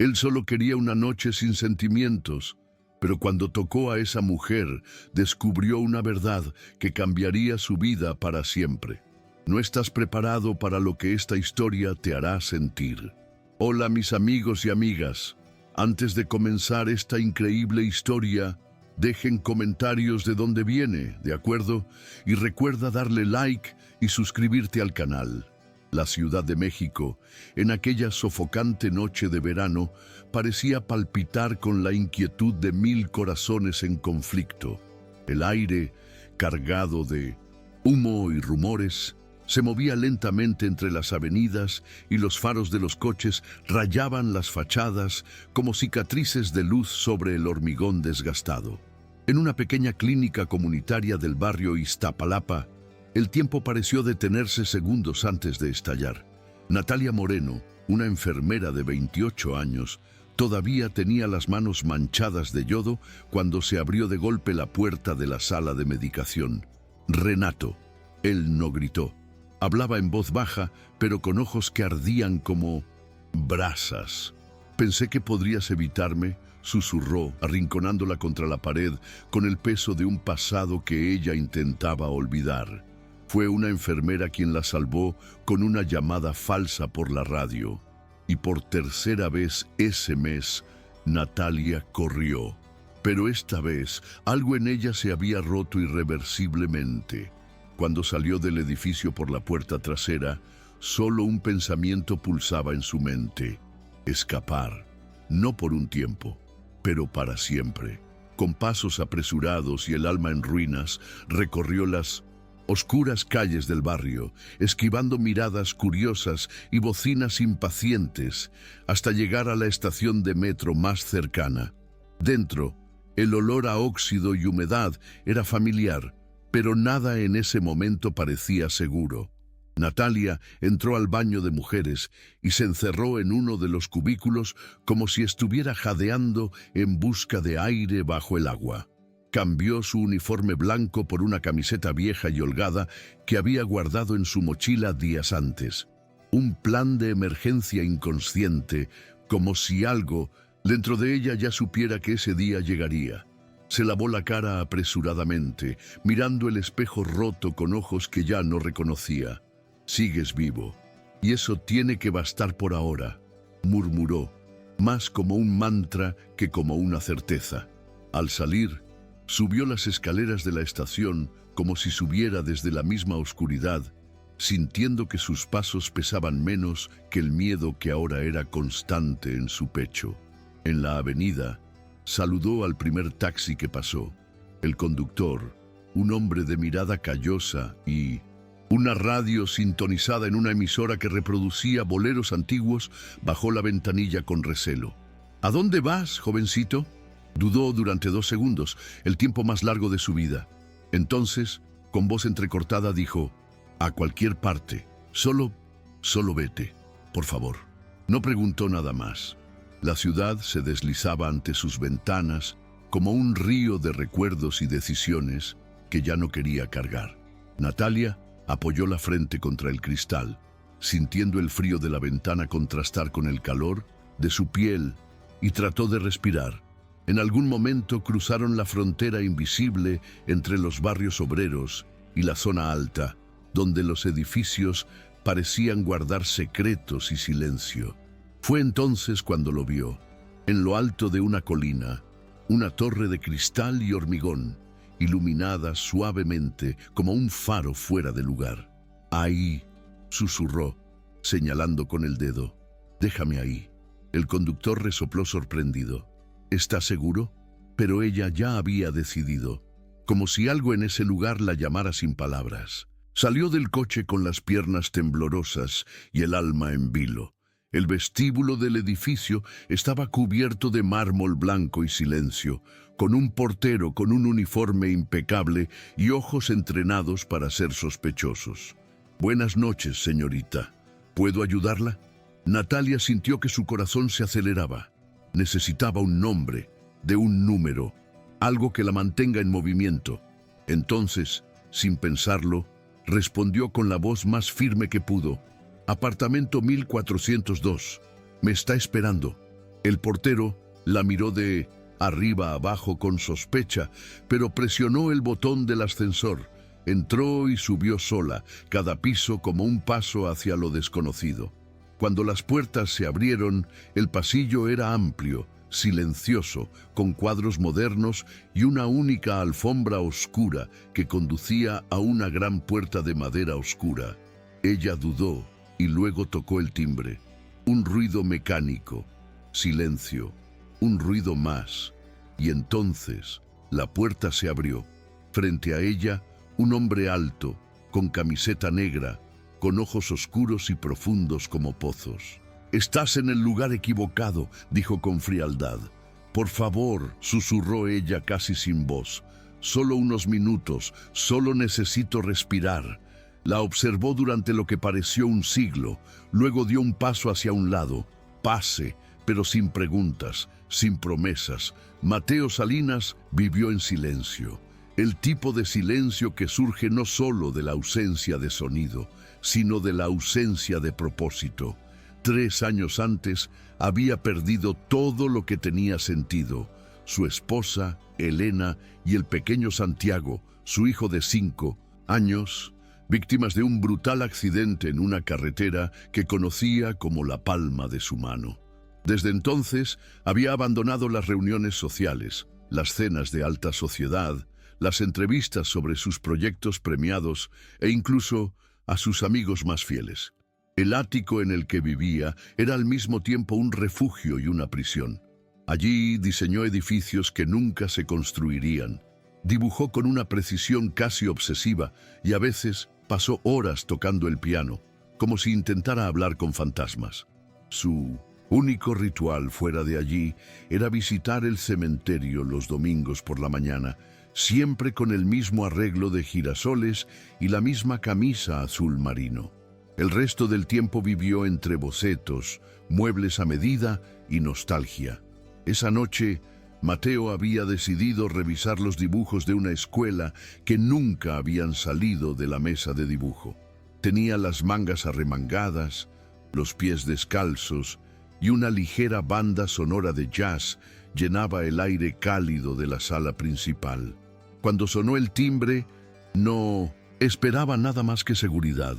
Él solo quería una noche sin sentimientos, pero cuando tocó a esa mujer, descubrió una verdad que cambiaría su vida para siempre. No estás preparado para lo que esta historia te hará sentir. Hola mis amigos y amigas. Antes de comenzar esta increíble historia, dejen comentarios de dónde viene, ¿de acuerdo? Y recuerda darle like y suscribirte al canal. La Ciudad de México, en aquella sofocante noche de verano, parecía palpitar con la inquietud de 1000 corazones en conflicto. El aire, cargado de humo y rumores, se movía lentamente entre las avenidas y los faros de los coches rayaban las fachadas como cicatrices de luz sobre el hormigón desgastado. En una pequeña clínica comunitaria del barrio Iztapalapa, el tiempo pareció detenerse segundos antes de estallar. Natalia Moreno, una enfermera de 28 años, todavía tenía las manos manchadas de yodo cuando se abrió de golpe la puerta de la sala de medicación. Renato. Él no gritó. Hablaba en voz baja, pero con ojos que ardían como brasas. «Pensé que podrías evitarme», susurró, arrinconándola contra la pared con el peso de un pasado que ella intentaba olvidar. Fue una enfermera quien la salvó con una llamada falsa por la radio. Y por tercera vez ese mes, Natalia corrió. Pero esta vez, algo en ella se había roto irreversiblemente. Cuando salió del edificio por la puerta trasera, solo un pensamiento pulsaba en su mente: escapar, no por un tiempo, pero para siempre. Con pasos apresurados y el alma en ruinas, recorrió las oscuras calles del barrio, esquivando miradas curiosas y bocinas impacientes, hasta llegar a la estación de metro más cercana. Dentro, el olor a óxido y humedad era familiar, pero nada en ese momento parecía seguro. Natalia entró al baño de mujeres y se encerró en uno de los cubículos como si estuviera jadeando en busca de aire bajo el agua. Cambió su uniforme blanco por una camiseta vieja y holgada que había guardado en su mochila días antes. Un plan de emergencia inconsciente, como si algo dentro de ella ya supiera que ese día llegaría. Se lavó la cara apresuradamente, mirando el espejo roto con ojos que ya no reconocía. «Sigues vivo, y eso tiene que bastar por ahora», murmuró, más como un mantra que como una certeza. Al salir, subió las escaleras de la estación como si subiera desde la misma oscuridad, sintiendo que sus pasos pesaban menos que el miedo que ahora era constante en su pecho. En la avenida, saludó al primer taxi que pasó. El conductor, un hombre de mirada callosa y una radio sintonizada en una emisora que reproducía boleros antiguos, bajó la ventanilla con recelo. «¿A dónde vas, jovencito?». Dudó durante 2 segundos, el tiempo más largo de su vida. Entonces, con voz entrecortada, dijo: «A cualquier parte. Solo vete, por favor». No preguntó nada más. La ciudad se deslizaba ante sus ventanas como un río de recuerdos y decisiones que ya no quería cargar. Natalia apoyó la frente contra el cristal, sintiendo el frío de la ventana contrastar con el calor de su piel, y trató de respirar. En algún momento cruzaron la frontera invisible entre los barrios obreros y la zona alta, donde los edificios parecían guardar secretos y silencio. Fue entonces cuando lo vio, en lo alto de una colina, una torre de cristal y hormigón, iluminada suavemente como un faro fuera de lugar. «Ahí», susurró, señalando con el dedo. «Déjame ahí». El conductor resopló sorprendido. «¿Estás seguro?». Pero ella ya había decidido, como si algo en ese lugar la llamara sin palabras. Salió del coche con las piernas temblorosas y el alma en vilo. El vestíbulo del edificio estaba cubierto de mármol blanco y silencio, con un portero con un uniforme impecable y ojos entrenados para ser sospechosos. «Buenas noches, señorita. ¿Puedo ayudarla?». Natalia sintió que su corazón se aceleraba. Necesitaba un nombre, de un número, algo que la mantenga en movimiento. Entonces, sin pensarlo, respondió con la voz más firme que pudo: «Apartamento 1402. Me está esperando». El portero la miró de arriba a abajo con sospecha, pero presionó el botón del ascensor. Entró y subió sola, cada piso como un paso hacia lo desconocido. Cuando las puertas se abrieron, el pasillo era amplio, silencioso, con cuadros modernos y una única alfombra oscura que conducía a una gran puerta de madera oscura. Ella dudó y luego tocó el timbre. Un ruido mecánico. Silencio. Un ruido más. Y entonces la puerta se abrió. Frente a ella, un hombre alto, con camiseta negra, con ojos oscuros y profundos como pozos. «Estás en el lugar equivocado», dijo con frialdad. «Por favor», susurró ella casi sin voz. «Solo unos minutos, solo necesito respirar». La observó durante lo que pareció un siglo, luego dio un paso hacia un lado. «Pase», pero sin preguntas, sin promesas. Mateo Salinas vivió en silencio. El tipo de silencio que surge no solo de la ausencia de sonido, sino de la ausencia de propósito. 3 años antes había perdido todo lo que tenía sentido. Su esposa, Elena, y el pequeño Santiago, su hijo de 5 años, víctimas de un brutal accidente en una carretera que conocía como la palma de su mano. Desde entonces había abandonado las reuniones sociales, las cenas de alta sociedad, las entrevistas sobre sus proyectos premiados e incluso a sus amigos más fieles. El ático en el que vivía era al mismo tiempo un refugio y una prisión. Allí diseñó edificios que nunca se construirían. Dibujó con una precisión casi obsesiva y a veces pasó horas tocando el piano, como si intentara hablar con fantasmas. Su único ritual fuera de allí era visitar el cementerio los domingos por la mañana, siempre con el mismo arreglo de girasoles y la misma camisa azul marino. El resto del tiempo vivió entre bocetos, muebles a medida y nostalgia. Esa noche, Mateo había decidido revisar los dibujos de una escuela que nunca habían salido de la mesa de dibujo. Tenía las mangas arremangadas, los pies descalzos y una ligera banda sonora de jazz llenaba el aire cálido de la sala principal. Cuando sonó el timbre, no esperaba nada más que seguridad.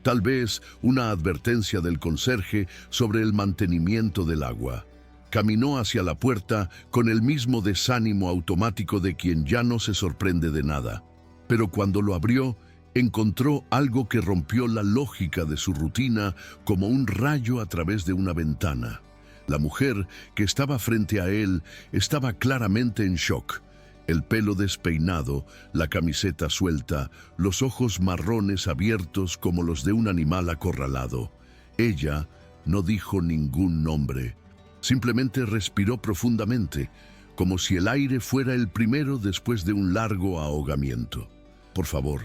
Tal vez una advertencia del conserje sobre el mantenimiento del agua. Caminó hacia la puerta con el mismo desánimo automático de quien ya no se sorprende de nada. Pero cuando lo abrió, encontró algo que rompió la lógica de su rutina como un rayo a través de una ventana. La mujer que estaba frente a él estaba claramente en shock. El pelo despeinado, la camiseta suelta, los ojos marrones abiertos como los de un animal acorralado. Ella no dijo ningún nombre. Simplemente respiró profundamente, como si el aire fuera el primero después de un largo ahogamiento. «Por favor,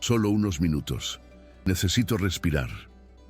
solo unos minutos. Necesito respirar».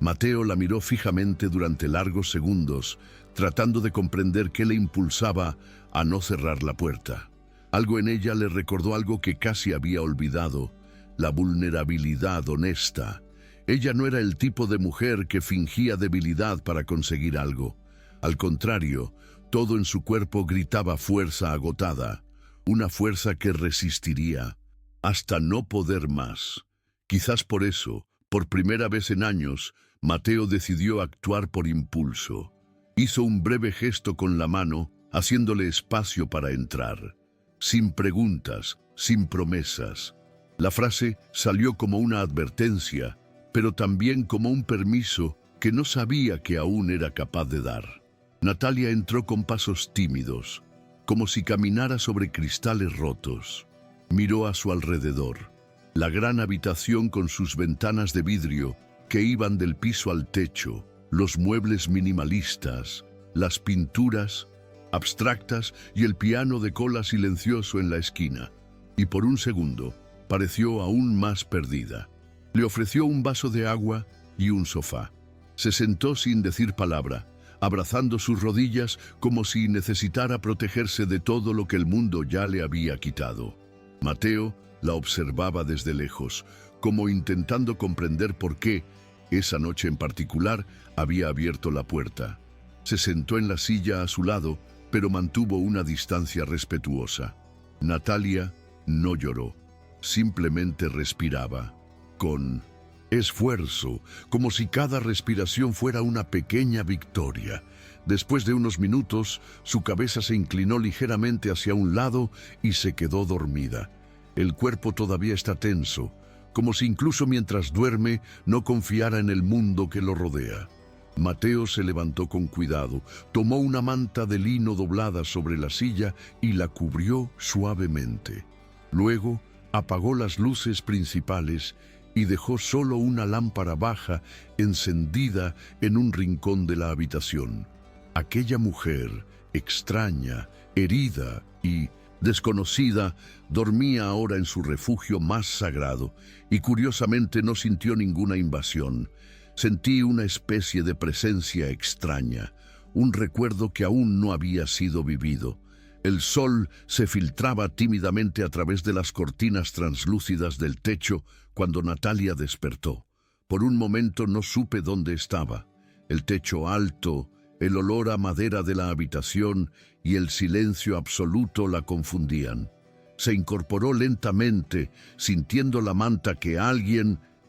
Mateo la miró fijamente durante largos segundos, tratando de comprender qué le impulsaba a no cerrar la puerta. Algo en ella le recordó algo que casi había olvidado: la vulnerabilidad honesta. Ella no era el tipo de mujer que fingía debilidad para conseguir algo. Al contrario, todo en su cuerpo gritaba fuerza agotada, una fuerza que resistiría hasta no poder más. Quizás por eso, por primera vez en años, Mateo decidió actuar por impulso. Hizo un breve gesto con la mano, haciéndole espacio para entrar. Sin preguntas, sin promesas. La frase salió como una advertencia, pero también como un permiso que no sabía que aún era capaz de dar. Natalia entró con pasos tímidos, como si caminara sobre cristales rotos. Miró a su alrededor. La gran habitación con sus ventanas de vidrio que iban del piso al techo, los muebles minimalistas, las pinturas abstractas y el piano de cola silencioso en la esquina. Y por un segundo pareció aún más perdida. Le ofreció un vaso de agua y un sofá. Se sentó sin decir palabra, abrazando sus rodillas como si necesitara protegerse de todo lo que el mundo ya le había quitado. Mateo la observaba desde lejos, como intentando comprender por qué, esa noche en particular, había abierto la puerta. Se sentó en la silla a su lado, pero mantuvo una distancia respetuosa. Natalia no lloró, simplemente respiraba, con esfuerzo, como si cada respiración fuera una pequeña victoria. Después de unos minutos, su cabeza se inclinó ligeramente hacia un lado y se quedó dormida. El cuerpo todavía está tenso, como si incluso mientras duerme no confiara en el mundo que lo rodea. Mateo se levantó con cuidado, tomó una manta de lino doblada sobre la silla y la cubrió suavemente. Luego apagó las luces principales y dejó solo una lámpara baja encendida en un rincón de la habitación. Aquella mujer, extraña, herida y desconocida, dormía ahora en su refugio más sagrado y curiosamente no sintió ninguna invasión. Sentí una especie de presencia extraña, un recuerdo que aún no había sido vivido. El sol se filtraba tímidamente a través de las cortinas translúcidas del techo cuando Natalia despertó. Por un momento no supe dónde estaba. El techo alto, el olor a madera de la habitación y el silencio absoluto la confundían. Se incorporó lentamente, sintiendo la manta que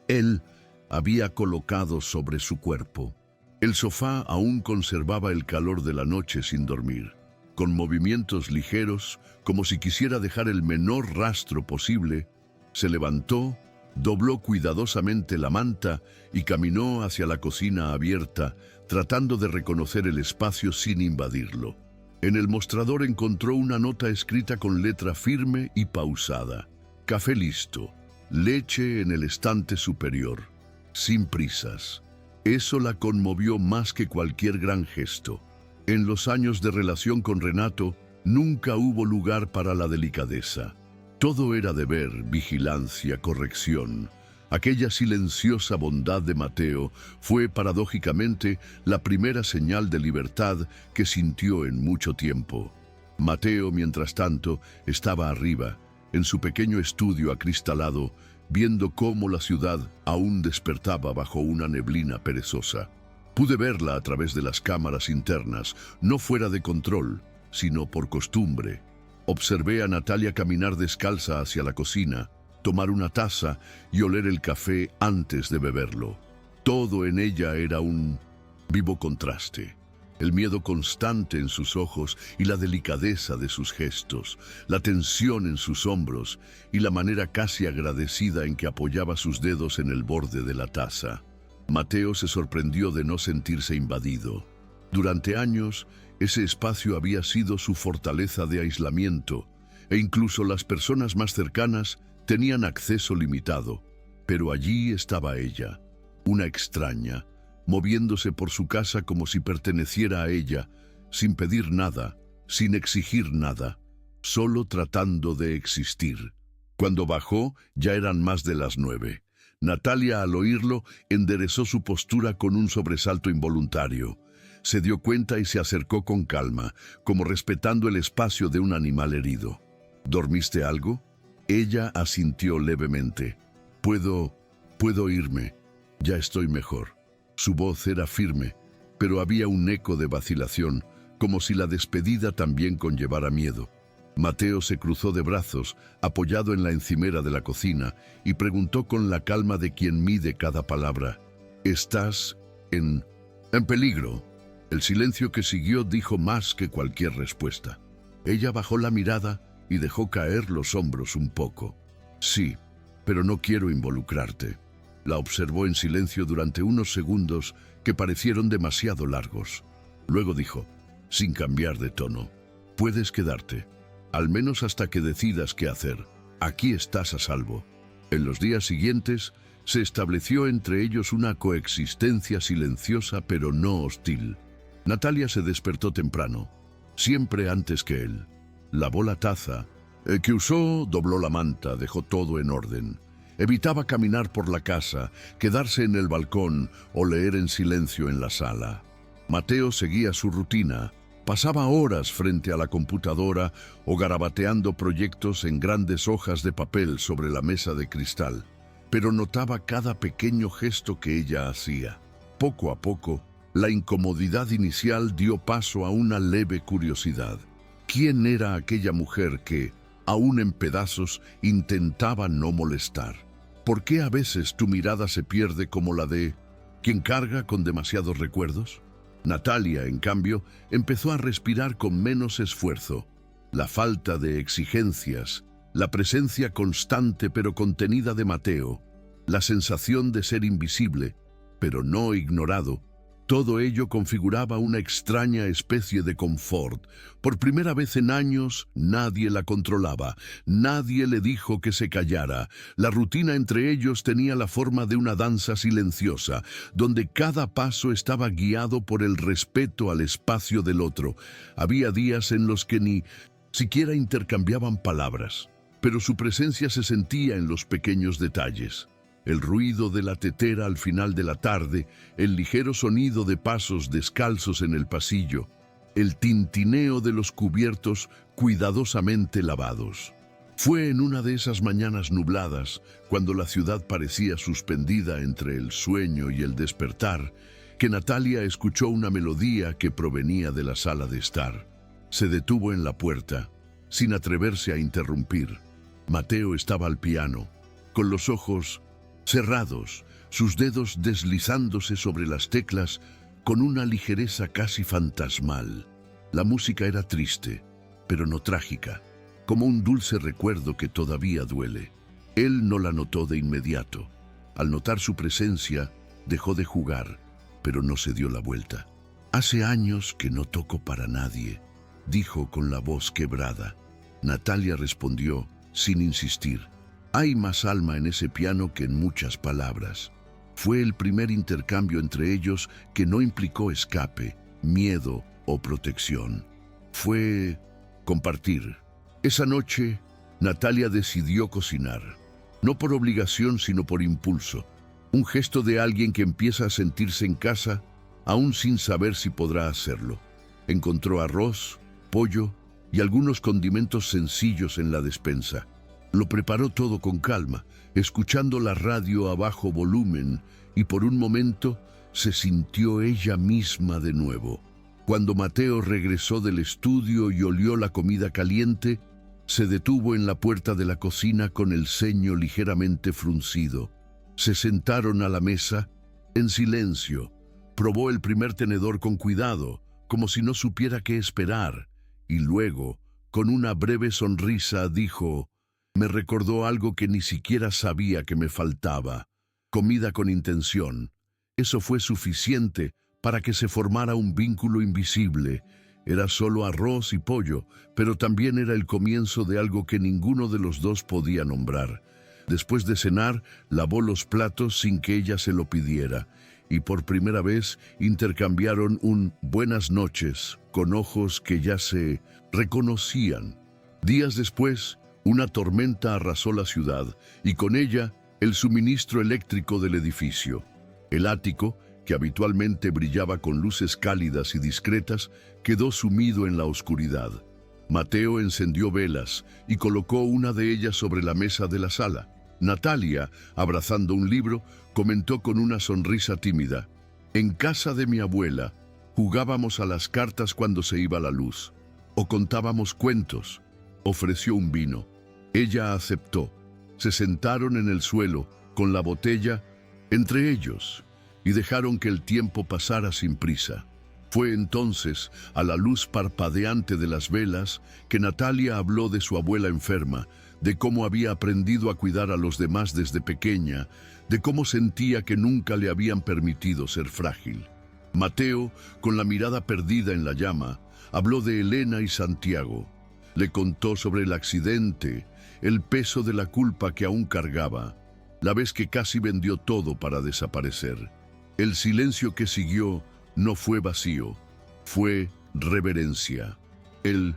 él, había colocado sobre su cuerpo. El sofá aún conservaba el calor de la noche sin dormir. Con movimientos ligeros, como si quisiera dejar el menor rastro posible, se levantó, dobló cuidadosamente la manta y caminó hacia la cocina abierta, tratando de reconocer el espacio sin invadirlo. En el mostrador encontró una nota escrita con letra firme y pausada. Café listo, leche en el estante superior. Sin prisas. Eso la conmovió más que cualquier gran gesto. En los años de relación con Renato, nunca hubo lugar para la delicadeza. Todo era deber, vigilancia, corrección. Aquella silenciosa bondad de Mateo fue, paradójicamente, la primera señal de libertad que sintió en mucho tiempo. Mateo, mientras tanto, estaba arriba, en su pequeño estudio acristalado, viendo cómo la ciudad aún despertaba bajo una neblina perezosa. Pude verla a través de las cámaras internas, no fuera de control, sino por costumbre. Observé a Natalia caminar descalza hacia la cocina, tomar una taza y oler el café antes de beberlo. Todo en ella era un vivo contraste. El miedo constante en sus ojos y la delicadeza de sus gestos, la tensión en sus hombros y la manera casi agradecida en que apoyaba sus dedos en el borde de la taza. Mateo se sorprendió de no sentirse invadido. Durante años, ese espacio había sido su fortaleza de aislamiento, e incluso las personas más cercanas tenían acceso limitado. Pero allí estaba ella, una extraña, moviéndose por su casa como si perteneciera a ella, sin pedir nada, sin exigir nada, solo tratando de existir. Cuando bajó, ya eran más de las 9. Natalia, al oírlo, enderezó su postura con un sobresalto involuntario. Se dio cuenta y se acercó con calma, como respetando el espacio de un animal herido. ¿Dormiste algo? Ella asintió levemente. Puedo irme. Ya estoy mejor. Su voz era firme, pero había un eco de vacilación, como si la despedida también conllevara miedo. Mateo se cruzó de brazos, apoyado en la encimera de la cocina, y preguntó con la calma de quien mide cada palabra. ¿Estás en peligro? El silencio que siguió dijo más que cualquier respuesta. Ella bajó la mirada y dejó caer los hombros un poco. Sí, pero no quiero involucrarte. La observó en silencio durante unos segundos que parecieron demasiado largos. Luego dijo, sin cambiar de tono, puedes quedarte, al menos hasta que decidas qué hacer. Aquí estás a salvo. En los días siguientes, se estableció entre ellos una coexistencia silenciosa pero no hostil. Natalia se despertó temprano, siempre antes que él. Lavó la taza que usó, dobló la manta, dejó todo en orden. Evitaba caminar por la casa, quedarse en el balcón o leer en silencio en la sala. Mateo seguía su rutina. Pasaba horas frente a la computadora o garabateando proyectos en grandes hojas de papel sobre la mesa de cristal, pero notaba cada pequeño gesto que ella hacía. Poco a poco, La incomodidad inicial dio paso a una leve curiosidad. ¿Quién era aquella mujer que, aún en pedazos, intentaba no molestar? ¿Por qué a veces tu mirada se pierde como la de quien carga con demasiados recuerdos? Natalia, en cambio, empezó a respirar con menos esfuerzo. La falta de exigencias, la presencia constante pero contenida de Mateo, la sensación de ser invisible, pero no ignorado, todo ello configuraba una extraña especie de confort. Por primera vez en años, nadie la controlaba, nadie le dijo que se callara. La rutina entre ellos tenía la forma de una danza silenciosa, donde cada paso estaba guiado por el respeto al espacio del otro. Había días en los que ni siquiera intercambiaban palabras, pero su presencia se sentía en los pequeños detalles. El ruido de la tetera al final de la tarde, el ligero sonido de pasos descalzos en el pasillo, el tintineo de los cubiertos cuidadosamente lavados. Fue en una de esas mañanas nubladas, cuando la ciudad parecía suspendida entre el sueño y el despertar, que Natalia escuchó una melodía que provenía de la sala de estar. Se detuvo en la puerta, sin atreverse a interrumpir. Mateo estaba al piano, con los ojos cerrados, sus dedos deslizándose sobre las teclas con una ligereza casi fantasmal. La música era triste, pero no trágica, como un dulce recuerdo que todavía duele. Él no la notó de inmediato. Al notar su presencia, dejó de jugar, pero no se dio la vuelta. «Hace años que no toco para nadie», dijo con la voz quebrada. Natalia respondió, sin insistir: «Hay más alma en ese piano que en muchas palabras». Fue el primer intercambio entre ellos que no implicó escape, miedo o protección. Fue compartir. Esa noche, Natalia decidió cocinar. No por obligación, sino por impulso. Un gesto de alguien que empieza a sentirse en casa, aún sin saber si podrá hacerlo. Encontró arroz, pollo y algunos condimentos sencillos en la despensa. Lo preparó todo con calma, escuchando la radio a bajo volumen, y por un momento se sintió ella misma de nuevo. Cuando Mateo regresó del estudio y olió la comida caliente, se detuvo en la puerta de la cocina con el ceño ligeramente fruncido. Se sentaron a la mesa, en silencio. Probó el primer tenedor con cuidado, como si no supiera qué esperar, y luego, con una breve sonrisa, dijo: «Me recordó algo que ni siquiera sabía que me faltaba. Comida con intención». Eso fue suficiente para que se formara un vínculo invisible. Era solo arroz y pollo, pero también era el comienzo de algo que ninguno de los dos podía nombrar. Después de cenar, lavó los platos sin que ella se lo pidiera, y por primera vez intercambiaron un «buenas noches» con ojos que ya se reconocían. Días después, una tormenta arrasó la ciudad, y con ella el suministro eléctrico del edificio. El ático, que habitualmente brillaba con luces cálidas y discretas, quedó sumido en la oscuridad. Mateo encendió velas y colocó una de ellas sobre la mesa de la sala. Natalia, abrazando un libro, comentó con una sonrisa tímida: «En casa de mi abuela, jugábamos a las cartas cuando se iba la luz, o contábamos cuentos». Ofreció un vino. Ella aceptó. Se sentaron en el suelo, con la botella entre ellos, y dejaron que el tiempo pasara sin prisa. Fue entonces, a la luz parpadeante de las velas, que Natalia habló de su abuela enferma, de cómo había aprendido a cuidar a los demás desde pequeña, de cómo sentía que nunca le habían permitido ser frágil. Mateo, con la mirada perdida en la llama, habló de Elena y Santiago. Le contó sobre el accidente, el peso de la culpa que aún cargaba, la vez que casi vendió todo para desaparecer. El silencio que siguió no fue vacío, fue reverencia. «El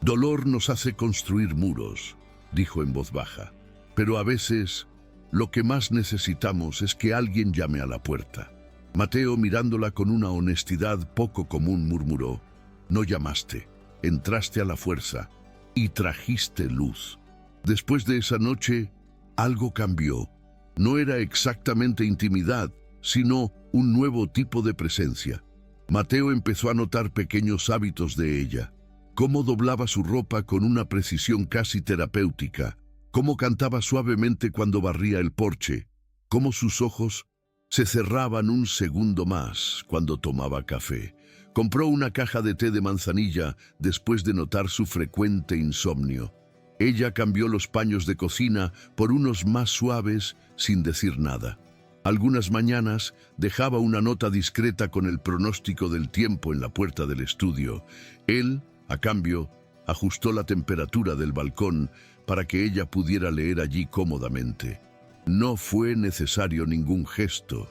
dolor nos hace construir muros», dijo en voz baja, «pero a veces lo que más necesitamos es que alguien llame a la puerta». Mateo, mirándola con una honestidad poco común, murmuró: «No llamaste, entraste a la fuerza y trajiste luz». Después de esa noche, algo cambió. No era exactamente intimidad, sino un nuevo tipo de presencia. Mateo empezó a notar pequeños hábitos de ella, cómo doblaba su ropa con una precisión casi terapéutica, cómo cantaba suavemente cuando barría el porche, cómo sus ojos se cerraban un segundo más cuando tomaba café. Compró una caja de té de manzanilla después de notar su frecuente insomnio. Ella cambió los paños de cocina por unos más suaves sin decir nada. Algunas mañanas dejaba una nota discreta con el pronóstico del tiempo en la puerta del estudio. Él, a cambio, ajustó la temperatura del balcón para que ella pudiera leer allí cómodamente. No fue necesario ningún gesto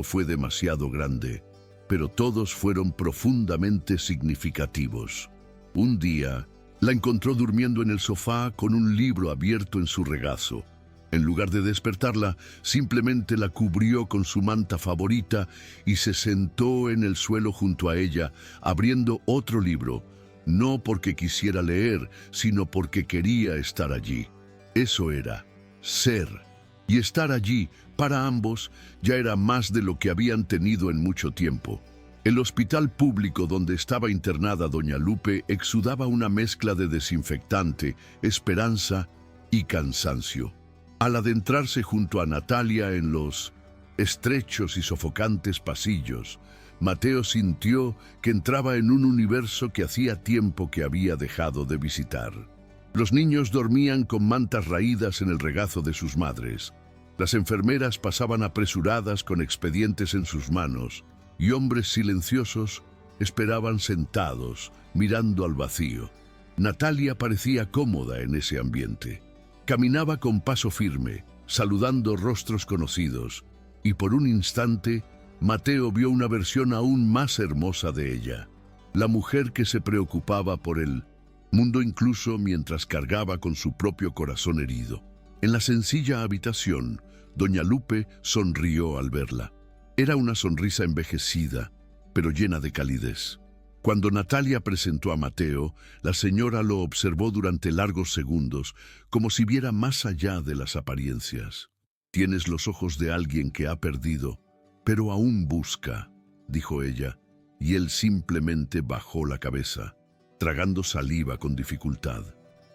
fue demasiado grande, pero todos fueron profundamente significativos. Un día, la encontró durmiendo en el sofá con un libro abierto en su regazo. En lugar de despertarla, simplemente la cubrió con su manta favorita y se sentó en el suelo junto a ella, abriendo otro libro, no porque quisiera leer, sino porque quería estar allí. Eso era ser. Y estar allí, para ambos, ya era más de lo que habían tenido en mucho tiempo. El hospital público donde estaba internada doña Lupe exudaba una mezcla de desinfectante, esperanza y cansancio. Al adentrarse junto a Natalia en los estrechos y sofocantes pasillos, Mateo sintió que entraba en un universo que hacía tiempo que había dejado de visitar. Los niños dormían con mantas raídas en el regazo de sus madres. Las enfermeras pasaban apresuradas con expedientes en sus manos, y hombres silenciosos esperaban sentados, mirando al vacío. Natalia parecía cómoda en ese ambiente. Caminaba con paso firme, saludando rostros conocidos, y por un instante, Mateo vio una versión aún más hermosa de ella. La mujer que se preocupaba por el mundo incluso mientras cargaba con su propio corazón herido. En la sencilla habitación, doña Lupe sonrió al verla. Era una sonrisa envejecida, pero llena de calidez. Cuando Natalia presentó a Mateo, la señora lo observó durante largos segundos, como si viera más allá de las apariencias. «Tienes los ojos de alguien que ha perdido, pero aún busca», dijo ella, y él simplemente bajó la cabeza, tragando saliva con dificultad.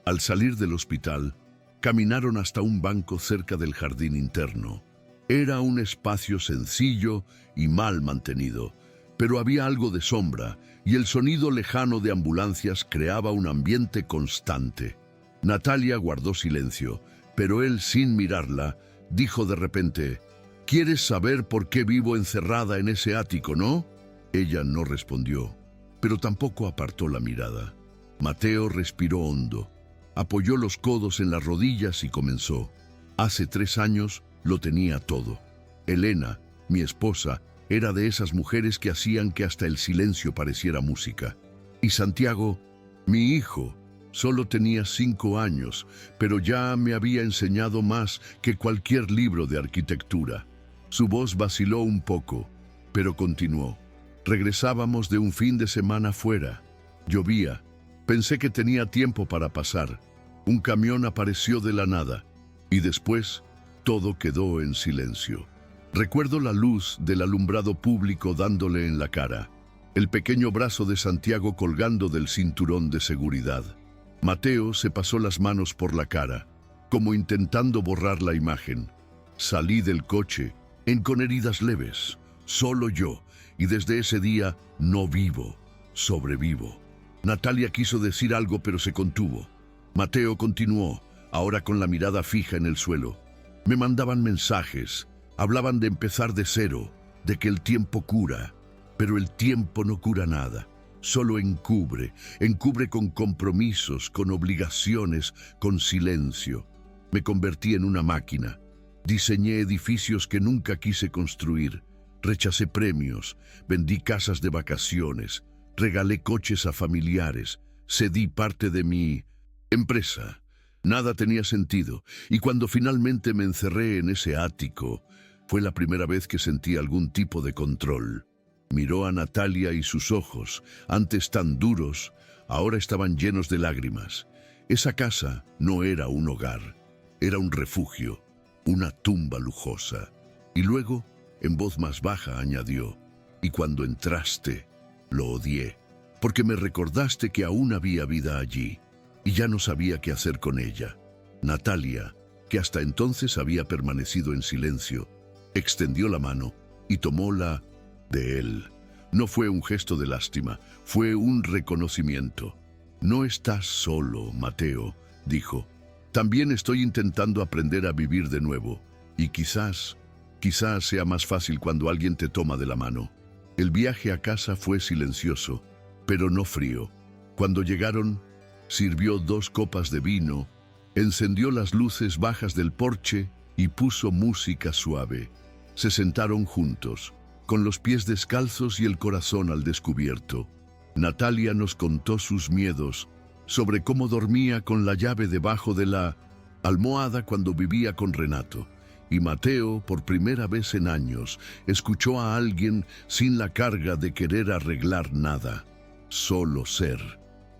Al salir del hospital, caminaron hasta un banco cerca del jardín interno. Era un espacio sencillo y mal mantenido, pero había algo de sombra, y el sonido lejano de ambulancias creaba un ambiente constante. Natalia guardó silencio, pero él, sin mirarla, dijo de repente: «¿Quieres saber por qué vivo encerrada en ese ático, no?». Ella no respondió, pero tampoco apartó la mirada. Mateo respiró hondo, apoyó los codos en las rodillas y comenzó. Hace 3 años lo tenía todo. Elena, mi esposa, era de esas mujeres que hacían que hasta el silencio pareciera música. Y Santiago, mi hijo, solo tenía 5 años, pero ya me había enseñado más que cualquier libro de arquitectura. Su voz vaciló un poco, pero continuó. Regresábamos de un fin de semana fuera. Llovía. Pensé que tenía tiempo para pasar. Un camión apareció de la nada, y después todo quedó en silencio. Recuerdo la luz del alumbrado público dándole en la cara, el pequeño brazo de Santiago colgando del cinturón de seguridad. Mateo se pasó las manos por la cara, como intentando borrar la imagen. Salí del coche, con heridas leves, solo yo, y desde ese día no vivo, sobrevivo. Natalia quiso decir algo, pero se contuvo. Mateo continuó, ahora con la mirada fija en el suelo. Me mandaban mensajes, hablaban de empezar de cero, de que el tiempo cura, pero el tiempo no cura nada. Solo encubre con compromisos, con obligaciones, con silencio. Me convertí en una máquina. Diseñé edificios que nunca quise construir. Rechacé premios, vendí casas de vacaciones, regalé coches a familiares, cedí parte de mi empresa. Nada tenía sentido, y cuando finalmente me encerré en ese ático, fue la primera vez que sentí algún tipo de control. Miró a Natalia y sus ojos, antes tan duros, ahora estaban llenos de lágrimas. Esa casa no era un hogar, era un refugio, una tumba lujosa. Y luego, en voz más baja, añadió: y cuando entraste, lo odié, porque me recordaste que aún había vida allí, y ya no sabía qué hacer con ella. Natalia, que hasta entonces había permanecido en silencio, extendió la mano y tomó la de él. No fue un gesto de lástima, fue un reconocimiento. No estás solo, Mateo, dijo. También estoy intentando aprender a vivir de nuevo, y quizás sea más fácil cuando alguien te toma de la mano. El viaje a casa fue silencioso, pero no frío. Cuando llegaron, sirvió 2 copas de vino, encendió las luces bajas del porche y puso música suave. Se sentaron juntos, con los pies descalzos y el corazón al descubierto. Natalia nos contó sus miedos sobre cómo dormía con la llave debajo de la almohada cuando vivía con Renato. Y Mateo, por primera vez en años, escuchó a alguien sin la carga de querer arreglar nada, solo ser.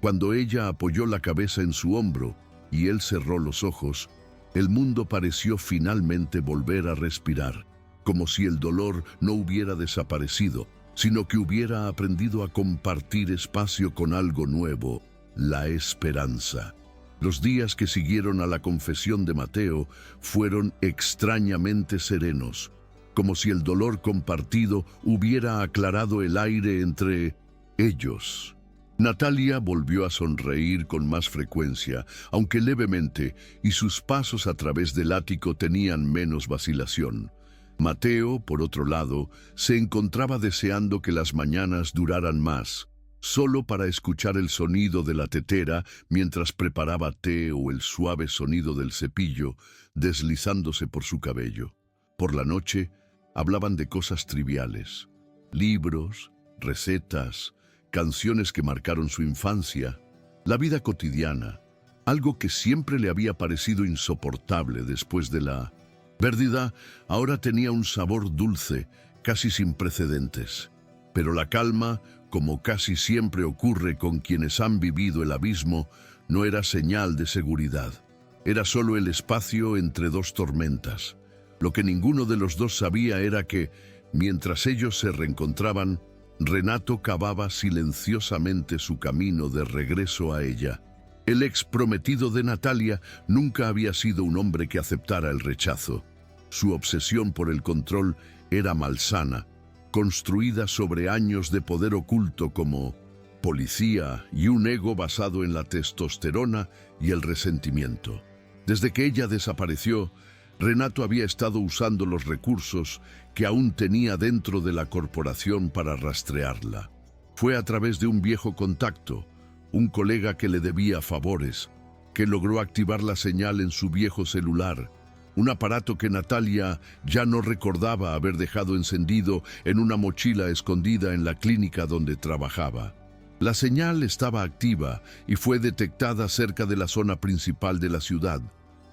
Cuando ella apoyó la cabeza en su hombro y él cerró los ojos, el mundo pareció finalmente volver a respirar, como si el dolor no hubiera desaparecido, sino que hubiera aprendido a compartir espacio con algo nuevo, la esperanza. Los días que siguieron a la confesión de Mateo fueron extrañamente serenos, como si el dolor compartido hubiera aclarado el aire entre ellos. Natalia volvió a sonreír con más frecuencia, aunque levemente, y sus pasos a través del ático tenían menos vacilación. Mateo, por otro lado, se encontraba deseando que las mañanas duraran más, solo para escuchar el sonido de la tetera mientras preparaba té o el suave sonido del cepillo deslizándose por su cabello. Por la noche, hablaban de cosas triviales, libros, recetas, canciones que marcaron su infancia, la vida cotidiana, algo que siempre le había parecido insoportable después de la pérdida, ahora tenía un sabor dulce, casi sin precedentes. Pero la calma, como casi siempre ocurre con quienes han vivido el abismo, no era señal de seguridad. Era solo el espacio entre 2 tormentas. Lo que ninguno de los dos sabía era que, mientras ellos se reencontraban, Renato cavaba silenciosamente su camino de regreso a ella. El ex prometido de Natalia nunca había sido un hombre que aceptara el rechazo. Su obsesión por el control era malsana, construida sobre años de poder oculto como policía y un ego basado en la testosterona y el resentimiento. Desde que ella desapareció, Renato había estado usando los recursos que aún tenía dentro de la corporación para rastrearla. Fue a través de un viejo contacto, un colega que le debía favores, que logró activar la señal en su viejo celular, un aparato que Natalia ya no recordaba haber dejado encendido en una mochila escondida en la clínica donde trabajaba. La señal estaba activa y fue detectada cerca de la zona principal de la ciudad,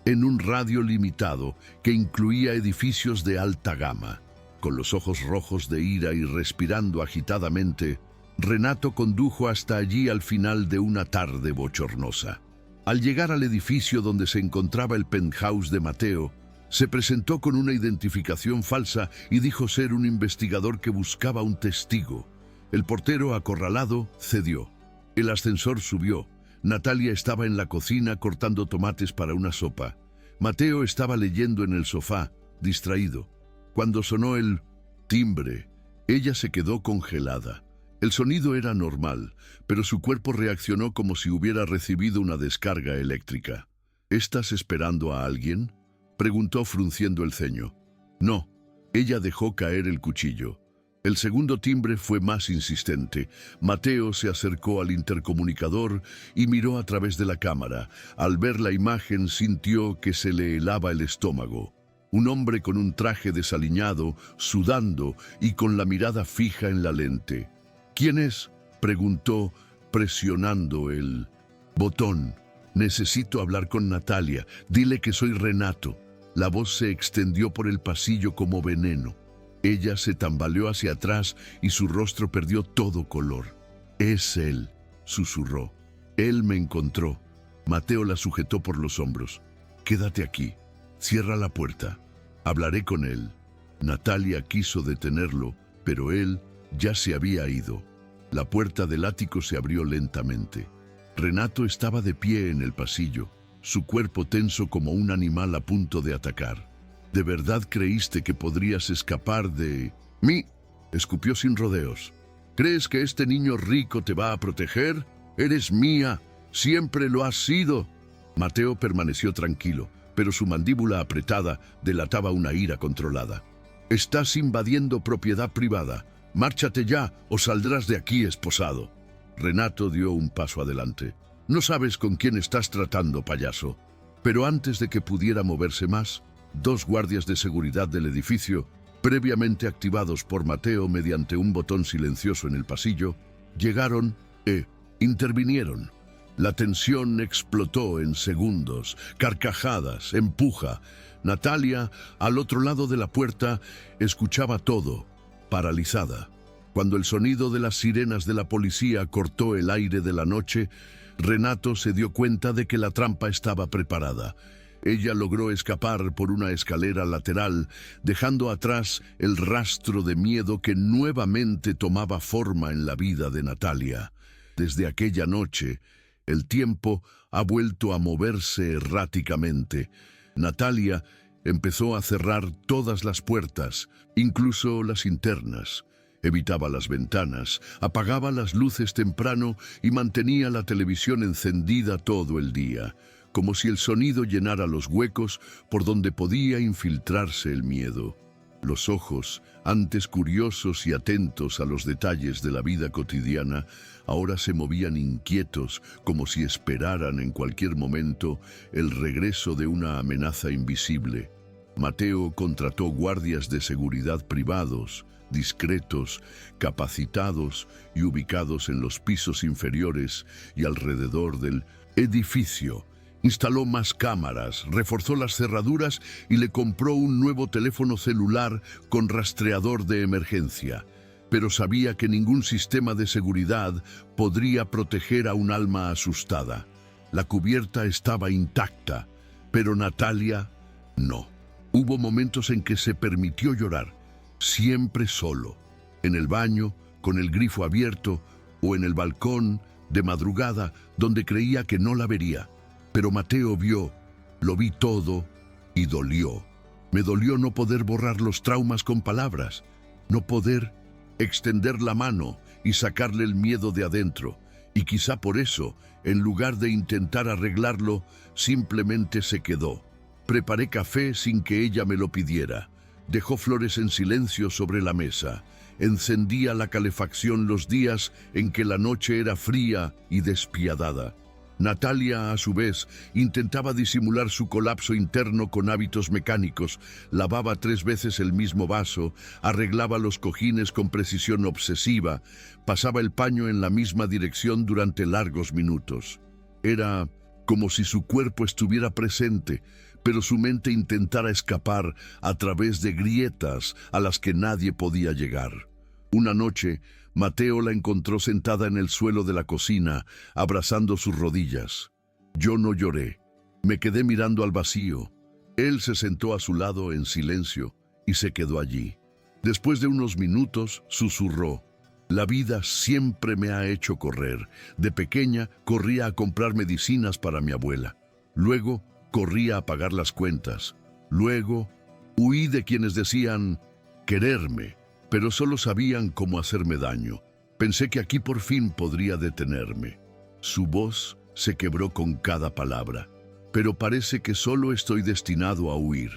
en un radio limitado que incluía edificios de alta gama. Con los ojos rojos de ira y respirando agitadamente, Renato condujo hasta allí al final de una tarde bochornosa. Al llegar al edificio donde se encontraba el penthouse de Mateo, se presentó con una identificación falsa y dijo ser un investigador que buscaba un testigo. El portero, acorralado, cedió. El ascensor subió. Natalia estaba en la cocina cortando tomates para una sopa. Mateo estaba leyendo en el sofá, distraído. Cuando sonó el timbre, ella se quedó congelada. El sonido era normal, pero su cuerpo reaccionó como si hubiera recibido una descarga eléctrica. ¿Estás esperando a alguien?, preguntó frunciendo el ceño. No, ella dejó caer el cuchillo. El segundo timbre fue más insistente. Mateo se acercó al intercomunicador y miró a través de la cámara. Al ver la imagen sintió que se le helaba el estómago. Un hombre con un traje desaliñado, sudando y con la mirada fija en la lente. ¿Quién es?, preguntó, presionando el botón. Necesito hablar con Natalia. Dile que soy Renato. La voz se extendió por el pasillo como veneno. Ella se tambaleó hacia atrás y su rostro perdió todo color. Es él, susurró. Él me encontró. Mateo la sujetó por los hombros. Quédate aquí. Cierra la puerta. Hablaré con él. Natalia quiso detenerlo, pero él ya se había ido. La puerta del ático se abrió lentamente. Renato estaba de pie en el pasillo, su cuerpo tenso como un animal a punto de atacar. ¿De verdad creíste que podrías escapar de mí? Escupió sin rodeos. ¿Crees que este niño rico te va a proteger? Eres mía, siempre lo has sido. Mateo permaneció tranquilo, pero su mandíbula apretada delataba una ira controlada. Estás invadiendo propiedad privada. Márchate ya o saldrás de aquí esposado. Renato dio un paso adelante. No sabes con quién estás tratando, payaso. Pero antes de que pudiera moverse más, dos guardias de seguridad del edificio, previamente activados por Mateo mediante un botón silencioso en el pasillo, llegaron e intervinieron. La tensión explotó en segundos, carcajadas, empuja. Natalia, al otro lado de la puerta, escuchaba todo, paralizada. Cuando el sonido de las sirenas de la policía cortó el aire de la noche, Renato se dio cuenta de que la trampa estaba preparada. Ella logró escapar por una escalera lateral, dejando atrás el rastro de miedo que nuevamente tomaba forma en la vida de Natalia. Desde aquella noche, el tiempo ha vuelto a moverse erráticamente. Natalia empezó a cerrar todas las puertas, incluso las internas. Evitaba las ventanas, apagaba las luces temprano y mantenía la televisión encendida todo el día, como si el sonido llenara los huecos por donde podía infiltrarse el miedo. Los ojos, antes curiosos y atentos a los detalles de la vida cotidiana, ahora se movían inquietos, como si esperaran en cualquier momento el regreso de una amenaza invisible. Mateo contrató guardias de seguridad privados, discretos, capacitados y ubicados en los pisos inferiores y alrededor del edificio. Instaló más cámaras, reforzó las cerraduras y le compró un nuevo teléfono celular con rastreador de emergencia. Pero sabía que ningún sistema de seguridad podría proteger a un alma asustada. La cubierta estaba intacta, pero Natalia no. Hubo momentos en que se permitió llorar, siempre solo, en el baño, con el grifo abierto, o en el balcón, de madrugada, donde creía que no la vería. Pero Mateo vio, lo vi todo y dolió. Me dolió no poder borrar los traumas con palabras, no poder extender la mano y sacarle el miedo de adentro. Y quizá por eso, en lugar de intentar arreglarlo, simplemente se quedó. Preparé café sin que ella me lo pidiera. Dejó flores en silencio sobre la mesa. Encendía la calefacción los días en que la noche era fría y despiadada. Natalia, a su vez, intentaba disimular su colapso interno con hábitos mecánicos. Lavaba 3 veces el mismo vaso, arreglaba los cojines con precisión obsesiva, pasaba el paño en la misma dirección durante largos minutos. Era como si su cuerpo estuviera presente, pero su mente intentara escapar a través de grietas a las que nadie podía llegar. Una noche, Mateo la encontró sentada en el suelo de la cocina, abrazando sus rodillas. Yo no lloré. Me quedé mirando al vacío. Él se sentó a su lado en silencio y se quedó allí. Después de unos minutos, susurró: «La vida siempre me ha hecho correr. De pequeña, corría a comprar medicinas para mi abuela. Luego, corría a pagar las cuentas. Luego, huí de quienes decían quererme, pero solo sabían cómo hacerme daño. Pensé que aquí por fin podría detenerme». Su voz se quebró con cada palabra. «Pero parece que solo estoy destinado a huir.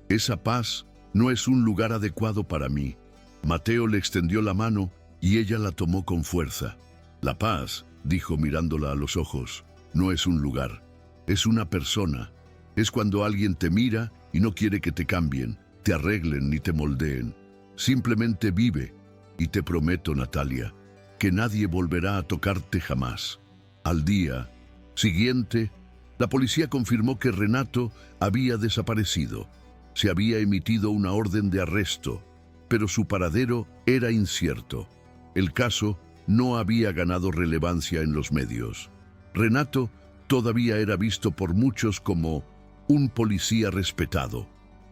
Esa paz no es un lugar adecuado para mí». Mateo le extendió la mano y ella la tomó con fuerza. «La paz», dijo mirándola a los ojos, «no es un lugar, es una persona. Es cuando alguien te mira y no quiere que te cambien, te arreglen ni te moldeen. Simplemente vive, y te prometo, Natalia, que nadie volverá a tocarte jamás». Al día siguiente, la policía confirmó que Renato había desaparecido. Se había emitido una orden de arresto, pero su paradero era incierto. El caso no había ganado relevancia en los medios. Renato todavía era visto por muchos como un policía respetado,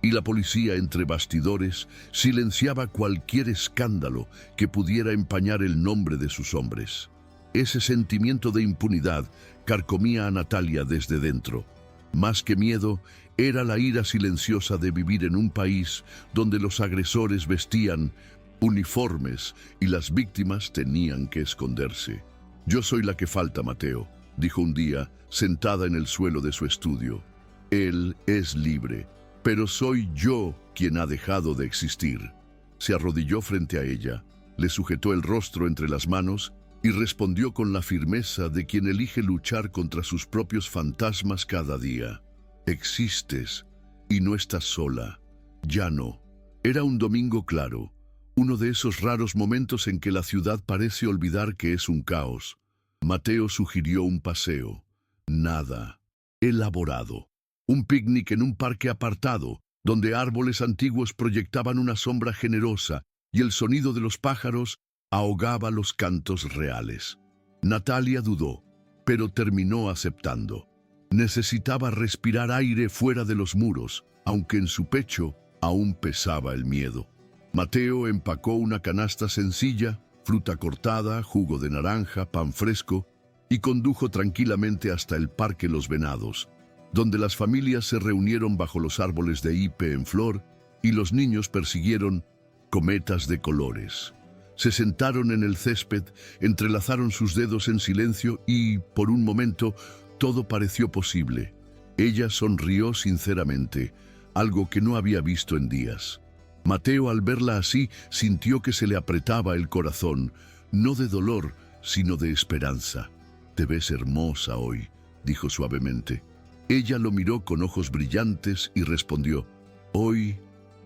y la policía entre bastidores silenciaba cualquier escándalo que pudiera empañar el nombre de sus hombres. Ese sentimiento de impunidad carcomía a Natalia desde dentro. Más que miedo, era la ira silenciosa de vivir en un país donde los agresores vestían uniformes y las víctimas tenían que esconderse. «Yo soy la que falta, Mateo», dijo un día, sentada en el suelo de su estudio. «Él es libre, pero soy yo quien ha dejado de existir». Se arrodilló frente a ella, le sujetó el rostro entre las manos y respondió con la firmeza de quien elige luchar contra sus propios fantasmas cada día. «Existes y no estás sola. Ya no». Era un domingo claro, uno de esos raros momentos en que la ciudad parece olvidar que es un caos. Mateo sugirió un paseo. Nada. Elaborado. Un picnic en un parque apartado, donde árboles antiguos proyectaban una sombra generosa y el sonido de los pájaros ahogaba los cantos reales. Natalia dudó, pero terminó aceptando. Necesitaba respirar aire fuera de los muros, aunque en su pecho aún pesaba el miedo. Mateo empacó una canasta sencilla, fruta cortada, jugo de naranja, pan fresco, y condujo tranquilamente hasta el Parque Los Venados, donde las familias se reunieron bajo los árboles de hipe en flor y los niños persiguieron cometas de colores. Se sentaron en el césped, entrelazaron sus dedos en silencio y, por un momento, todo pareció posible. Ella sonrió sinceramente, algo que no había visto en días. Mateo, al verla así, sintió que se le apretaba el corazón, no de dolor, sino de esperanza. «Te ves hermosa hoy», dijo suavemente. Ella lo miró con ojos brillantes y respondió: «Hoy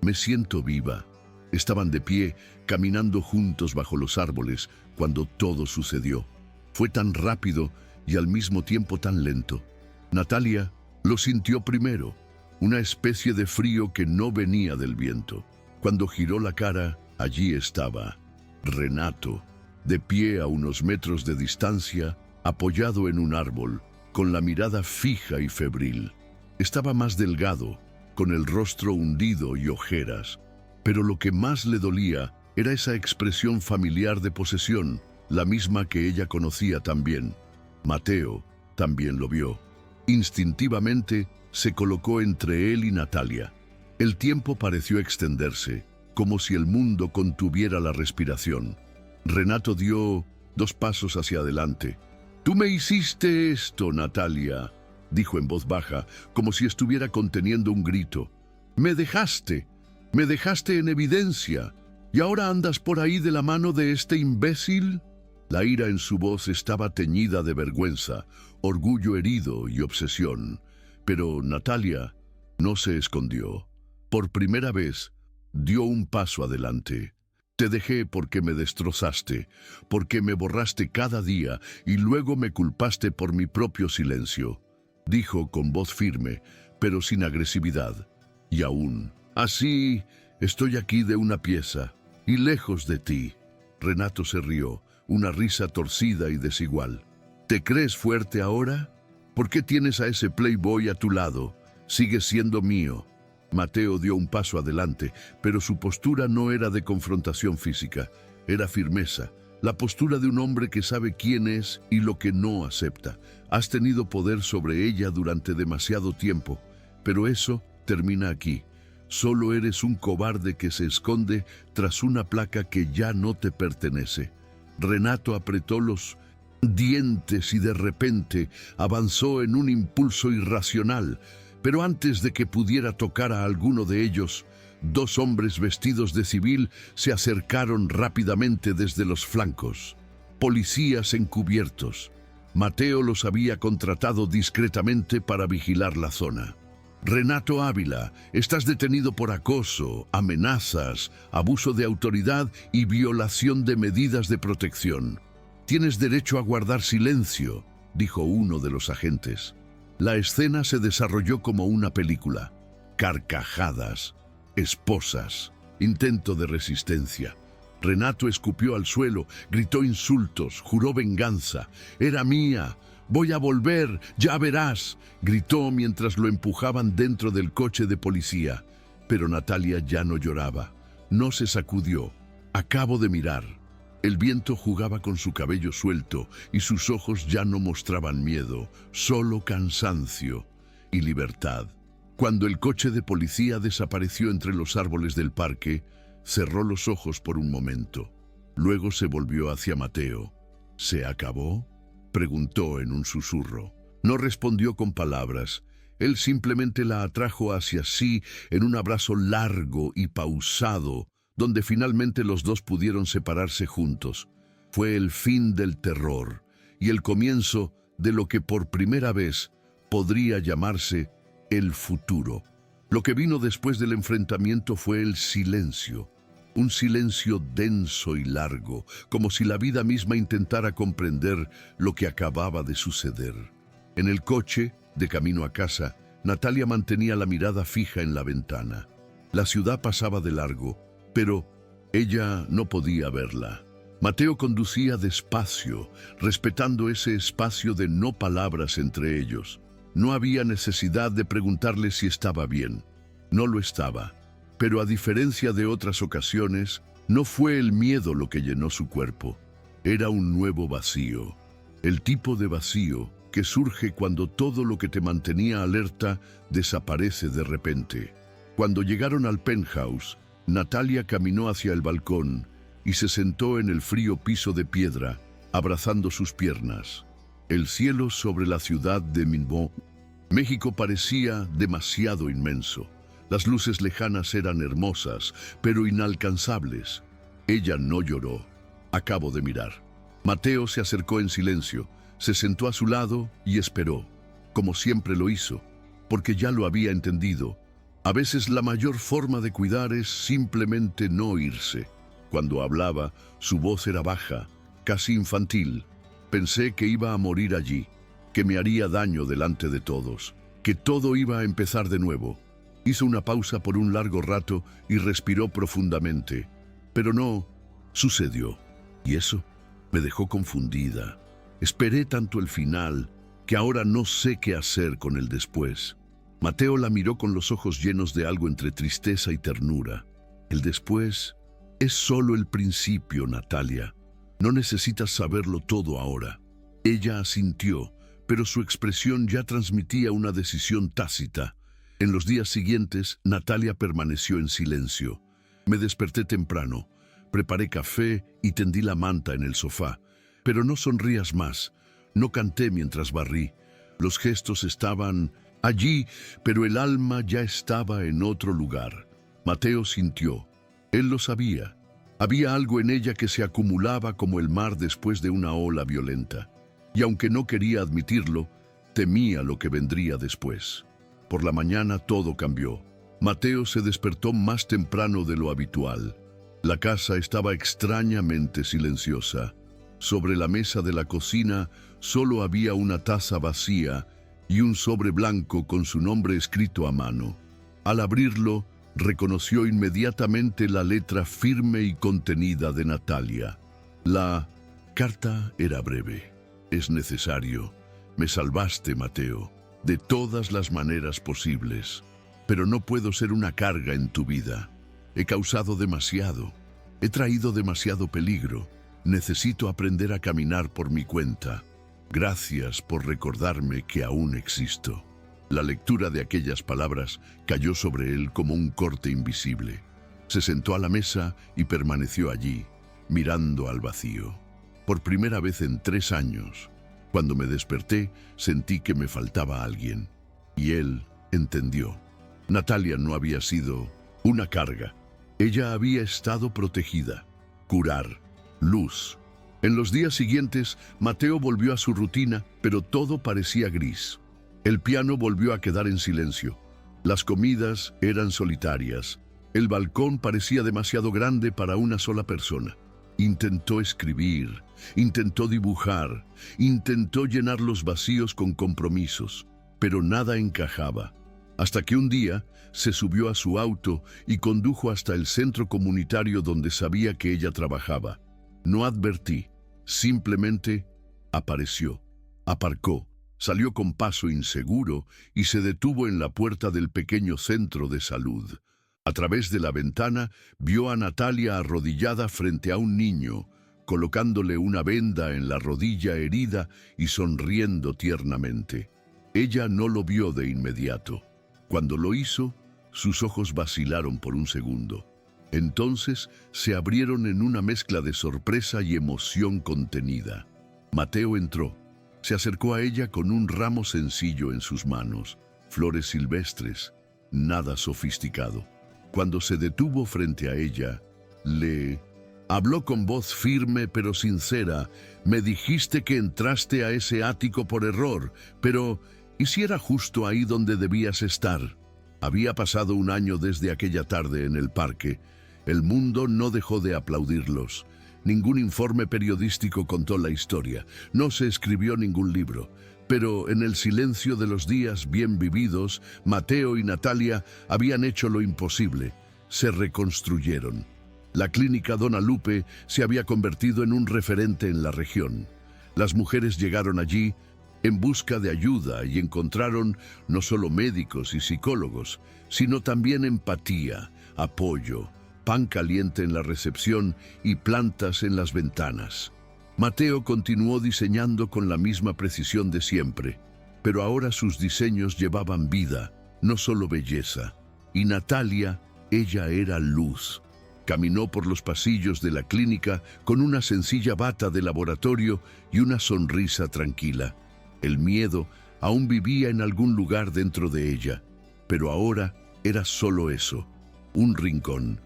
me siento viva». Estaban de pie, caminando juntos bajo los árboles, cuando todo sucedió. Fue tan rápido y al mismo tiempo tan lento. Natalia lo sintió primero, una especie de frío que no venía del viento. Cuando giró la cara, allí estaba Renato, de pie a unos metros de distancia, apoyado en un árbol, con la mirada fija y febril. Estaba más delgado, con el rostro hundido y ojeras, pero lo que más le dolía era esa expresión familiar de posesión, la misma que ella conocía también. Mateo también lo vio. Instintivamente se colocó entre él y Natalia. El tiempo pareció extenderse, como si el mundo contuviera la respiración. Renato dio 2 pasos hacia adelante. «Tú me hiciste esto, Natalia», dijo en voz baja, como si estuviera conteniendo un grito. Me dejaste en evidencia, y ahora andas por ahí de la mano de este imbécil». La ira en su voz estaba teñida de vergüenza, orgullo herido y obsesión. Pero Natalia no se escondió. Por primera vez, dio un paso adelante. «Te dejé porque me destrozaste, porque me borraste cada día y luego me culpaste por mi propio silencio», dijo con voz firme, pero sin agresividad. «Y aún así, estoy aquí de una pieza y lejos de ti». Renato se rió, una risa torcida y desigual. «¿Te crees fuerte ahora? ¿Por qué tienes a ese playboy a tu lado? Sigue siendo mío». Mateo dio un paso adelante, pero su postura no era de confrontación física, era firmeza, la postura de un hombre que sabe quién es y lo que no acepta. Has tenido poder sobre ella durante demasiado tiempo, pero eso termina aquí. Solo eres un cobarde que se esconde tras una placa que ya no te pertenece. Renato apretó los dientes y de repente avanzó en un impulso irracional. Pero antes de que pudiera tocar a alguno de ellos, 2 hombres vestidos de civil se acercaron rápidamente desde los flancos. Policías encubiertos. Mateo los había contratado discretamente para vigilar la zona. «Renato Ávila, estás detenido por acoso, amenazas, abuso de autoridad y violación de medidas de protección. Tienes derecho a guardar silencio», dijo uno de los agentes. La escena se desarrolló como una película. Carcajadas, esposas, intento de resistencia. Renato escupió al suelo, gritó insultos, juró venganza. «Era mía, voy a volver, ya verás», gritó mientras lo empujaban dentro del coche de policía. Pero Natalia ya no lloraba, no se sacudió. Acabo de mirar. El viento jugaba con su cabello suelto y sus ojos ya no mostraban miedo, solo cansancio y libertad. Cuando el coche de policía desapareció entre los árboles del parque, cerró los ojos por un momento. Luego se volvió hacia Mateo. ¿Se acabó?, preguntó en un susurro. No respondió con palabras. Él simplemente la atrajo hacia sí en un abrazo largo y pausado, donde finalmente los dos pudieron separarse juntos. Fue el fin del terror y el comienzo de lo que por primera vez podría llamarse el futuro. Lo que vino después del enfrentamiento fue el silencio. Un silencio denso y largo, como si la vida misma intentara comprender lo que acababa de suceder. En el coche, de camino a casa, Natalia mantenía la mirada fija en la ventana. La ciudad pasaba de largo, pero ella no podía verla. Mateo conducía despacio, respetando ese espacio de no palabras entre ellos. No había necesidad de preguntarle si estaba bien. No lo estaba. Pero a diferencia de otras ocasiones, no fue el miedo lo que llenó su cuerpo. Era un nuevo vacío. El tipo de vacío que surge cuando todo lo que te mantenía alerta desaparece de repente. Cuando llegaron al penthouse, Natalia caminó hacia el balcón y se sentó en el frío piso de piedra, abrazando sus piernas. El cielo sobre la ciudad de Minbo, México, parecía demasiado inmenso. Las luces lejanas eran hermosas, pero inalcanzables. Ella no lloró. Acabo de mirar. Mateo se acercó en silencio, se sentó a su lado y esperó, como siempre lo hizo, porque ya lo había entendido. A veces la mayor forma de cuidar es simplemente no irse. Cuando hablaba, su voz era baja, casi infantil. Pensé que iba a morir allí, que me haría daño delante de todos, que todo iba a empezar de nuevo. Hizo una pausa por un largo rato y respiró profundamente. Pero no sucedió. Y eso me dejó confundida. Esperé tanto el final que ahora no sé qué hacer con el después. Mateo la miró con los ojos llenos de algo entre tristeza y ternura. El después es solo el principio, Natalia. No necesitas saberlo todo ahora. Ella asintió, pero su expresión ya transmitía una decisión tácita. En los días siguientes, Natalia permaneció en silencio. Me desperté temprano, preparé café y tendí la manta en el sofá. Pero no sonrías más. No canté mientras barrí. Los gestos estaban allí, pero el alma ya estaba en otro lugar. Mateo sintió. Él lo sabía. Había algo en ella que se acumulaba como el mar después de una ola violenta. Y aunque no quería admitirlo, temía lo que vendría después. Por la mañana todo cambió. Mateo se despertó más temprano de lo habitual. La casa estaba extrañamente silenciosa. Sobre la mesa de la cocina solo había una taza vacía y un sobre blanco con su nombre escrito a mano. Al abrirlo, reconoció inmediatamente la letra firme y contenida de Natalia. La carta era breve. Es necesario. Me salvaste, Mateo, de todas las maneras posibles. Pero no puedo ser una carga en tu vida. He causado demasiado. He traído demasiado peligro. Necesito aprender a caminar por mi cuenta. Gracias por recordarme que aún existo. La lectura de aquellas palabras cayó sobre él como un corte invisible. Se sentó a la mesa y permaneció allí, mirando al vacío. Por primera vez en 3 años, cuando me desperté, sentí que me faltaba alguien. Y él entendió. Natalia no había sido una carga. Ella había estado protegida. Curar. Luz. En los días siguientes, Mateo volvió a su rutina, pero todo parecía gris. El piano volvió a quedar en silencio. Las comidas eran solitarias. El balcón parecía demasiado grande para una sola persona. Intentó escribir, intentó dibujar, intentó llenar los vacíos con compromisos, pero nada encajaba. Hasta que un día se subió a su auto y condujo hasta el centro comunitario donde sabía que ella trabajaba. No advertí, simplemente apareció, aparcó, salió con paso inseguro y se detuvo en la puerta del pequeño centro de salud. A través de la ventana vio a Natalia arrodillada frente a un niño, colocándole una venda en la rodilla herida y sonriendo tiernamente. Ella no lo vio de inmediato. Cuando lo hizo, sus ojos vacilaron por un segundo. Entonces se abrieron en una mezcla de sorpresa y emoción contenida. Mateo entró. Se acercó a ella con un ramo sencillo en sus manos, flores silvestres, nada sofisticado. Cuando se detuvo frente a ella, le habló con voz firme pero sincera. Me dijiste que entraste a ese ático por error, pero ¿y si era justo ahí donde debías estar? Había pasado un año desde aquella tarde en el parque. El mundo no dejó de aplaudirlos. Ningún informe periodístico contó la historia. No se escribió ningún libro. Pero en el silencio de los días bien vividos, Mateo y Natalia habían hecho lo imposible. Se reconstruyeron. La clínica Dona Lupe se había convertido en un referente en la región. Las mujeres llegaron allí en busca de ayuda y encontraron no solo médicos y psicólogos, sino también empatía, apoyo, pan caliente en la recepción y plantas en las ventanas. Mateo continuó diseñando con la misma precisión de siempre, pero ahora sus diseños llevaban vida, no solo belleza. Y Natalia, ella era luz. Caminó por los pasillos de la clínica con una sencilla bata de laboratorio y una sonrisa tranquila. El miedo aún vivía en algún lugar dentro de ella, pero ahora era solo eso, un rincón.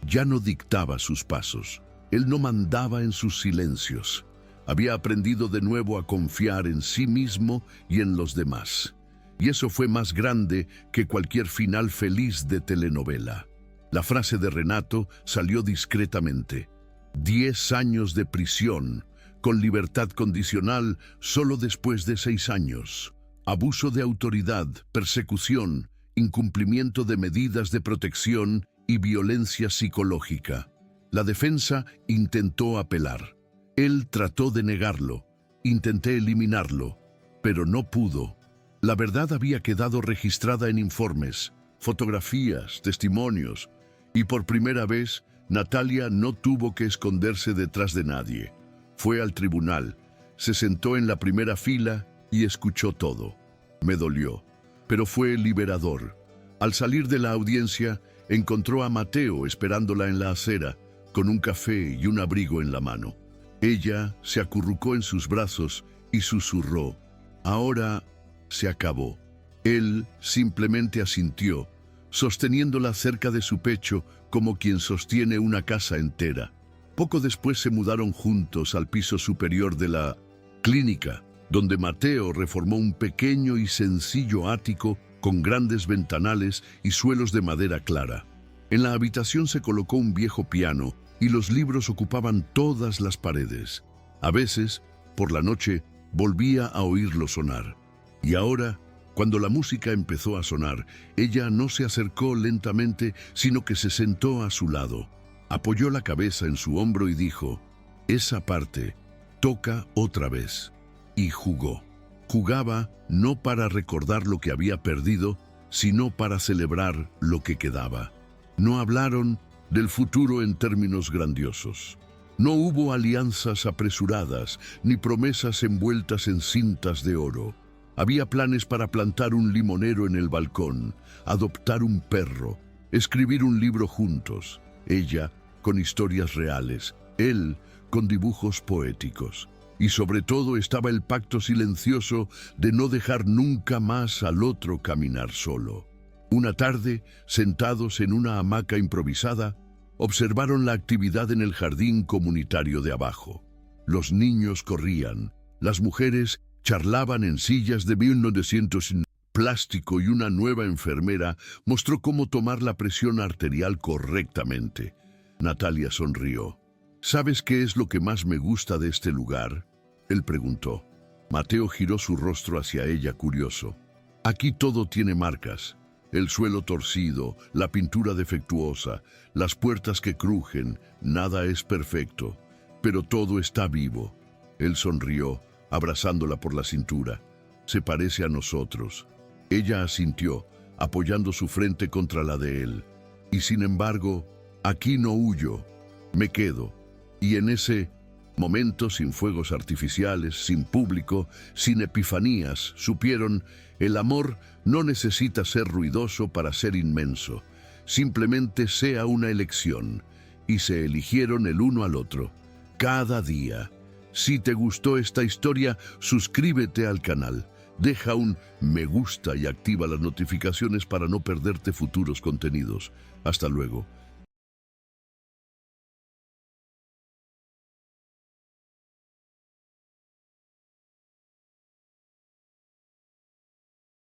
Ya no dictaba sus pasos. Él no mandaba en sus silencios. Había aprendido de nuevo a confiar en sí mismo y en los demás. Y eso fue más grande que cualquier final feliz de telenovela. La frase de Renato salió discretamente. 10 años de prisión, con libertad condicional solo después de 6 años. Abuso de autoridad, persecución, incumplimiento de medidas de protección y violencia psicológica. La defensa intentó apelar. Él trató de negarlo. Intenté eliminarlo, pero no pudo. La verdad había quedado registrada en informes, fotografías, testimonios, y por primera vez, Natalia no tuvo que esconderse detrás de nadie. Fue al tribunal, se sentó en la primera fila y escuchó todo. Me dolió, pero fue liberador. Al salir de la audiencia, encontró a Mateo esperándola en la acera, con un café y un abrigo en la mano. Ella se acurrucó en sus brazos y susurró. Ahora se acabó. Él simplemente asintió, sosteniéndola cerca de su pecho como quien sostiene una casa entera. Poco después se mudaron juntos al piso superior de la clínica, donde Mateo reformó un pequeño y sencillo ático con grandes ventanales y suelos de madera clara. En la habitación se colocó un viejo piano y los libros ocupaban todas las paredes. A veces, por la noche, volvía a oírlo sonar. Y ahora, cuando la música empezó a sonar, ella no se acercó lentamente, sino que se sentó a su lado. Apoyó la cabeza en su hombro y dijo, esa parte, toca otra vez. Y jugó. Jugaba no para recordar lo que había perdido, sino para celebrar lo que quedaba. No hablaron del futuro en términos grandiosos. No hubo alianzas apresuradas, ni promesas envueltas en cintas de oro. Había planes para plantar un limonero en el balcón, adoptar un perro, escribir un libro juntos. Ella con historias reales, él con dibujos poéticos. Y sobre todo estaba el pacto silencioso de no dejar nunca más al otro caminar solo. Una tarde, sentados en una hamaca improvisada, observaron la actividad en el jardín comunitario de abajo. Los niños corrían, las mujeres charlaban en sillas de 1900 plástico y una nueva enfermera mostró cómo tomar la presión arterial correctamente. Natalia sonrió. ¿Sabes qué es lo que más me gusta de este lugar?, él preguntó. Mateo giró su rostro hacia ella curioso. Aquí todo tiene marcas. El suelo torcido, la pintura defectuosa, las puertas que crujen, nada es perfecto, pero todo está vivo. Él sonrió, abrazándola por la cintura. Se parece a nosotros. Ella asintió, apoyando su frente contra la de él. Y sin embargo, aquí no huyo, me quedo. Y en ese momento, sin fuegos artificiales, sin público, sin epifanías, supieron, el amor no necesita ser ruidoso para ser inmenso. Simplemente sea una elección. Y se eligieron el uno al otro, cada día. Si te gustó esta historia, suscríbete al canal. Deja un me gusta y activa las notificaciones para no perderte futuros contenidos. Hasta luego.